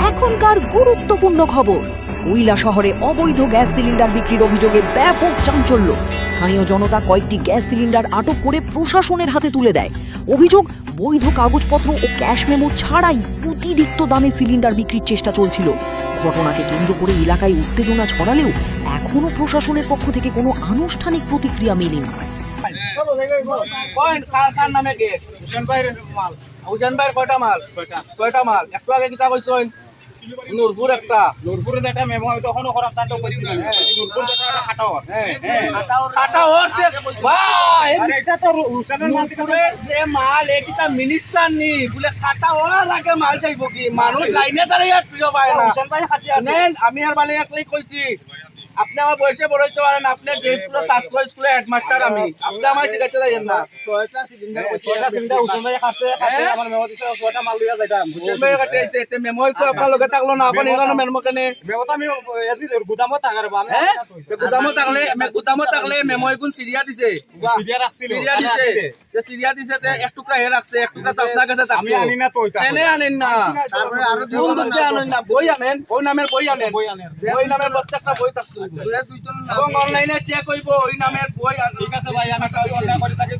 এখনকার গুরুত্বপূর্ণ খবর। কৈলা শহরে অবৈধ গ্যাস সিলিন্ডার বিক্রির অভিযোগে ব্যাপক চাঞ্চল্য। স্থানীয় জনতা কয়েকটি গ্যাস সিলিন্ডার আটক করে প্রশাসনের হাতে তুলে দেয়। অভিযোগ, বৈধ কাগজপত্র ও ক্যাশ মেমো ছাড়াই অতিরিক্ত দামে সিলিন্ডার বিক্রির চেষ্টা চলছিল। ঘটনাকে কেন্দ্র করে এলাকায় উত্তেজনা ছড়ালেও এখনো প্রশাসনের পক্ষ থেকে কোনো আনুষ্ঠানিক প্রতিক্রিয়া মেলেনি। নূরপুর একটা নূরপুরে একটা মেমো আমি তখনও করাম তান্ড করেছিলাম নূরপুর যেটা খাটাওয়ার কাটাওয়ার ভাই এটা তো রুশানের নাম নূরপুরের যে মাল এটা মিনিস্টার নি বলে কাটাওয়ার আগে মাল যাইব কি মানুষ লাইনে দাঁড়িয়ে প্রিয় পায় না রুশান ভাই খাটিয়া নেন আমি আর বালে একলাই কইছি আপনি আমার বয়সে বড় হইতে পারেন আপনি যে স্কুলের ছাত্র স্কুলের হেডমাস্টার আমি আপনি আমার শিখাইতে যাইয়েন না ছয়টা সিলিন্ডার রুশান ভাই খাটে আমার মেমো দিছে ছয়টা মাল লইয়া যাইতাম হুসেন ভাই কাটাইছে তে মেমোই কো আপনার লগে থাকলো না আপনি এখানে মেমো কেনে মেমো তো আমি এদি গুদামত থাকার আমি গুদামো থাকলে মেমোই গুণ সিরিয়া দিছে সিরিয়া রাখছিল সিরিয়া দিছে তে এক টুকরা হে রাখছে এক টুকরা তো আপনার কাছে থাকতো আমি আনি না তো ওইটা কেনে আনেন না তারপরে আরো কোন দুধে আনেন না বই আনেন ওই নামের বই আনেন বই নামের প্রত্যেকটা বই থাকতো এবং অনলাইনে চেক হইব ওই নামের বই ঠিক আছে ভাই আমি অনলাইন করে থাকি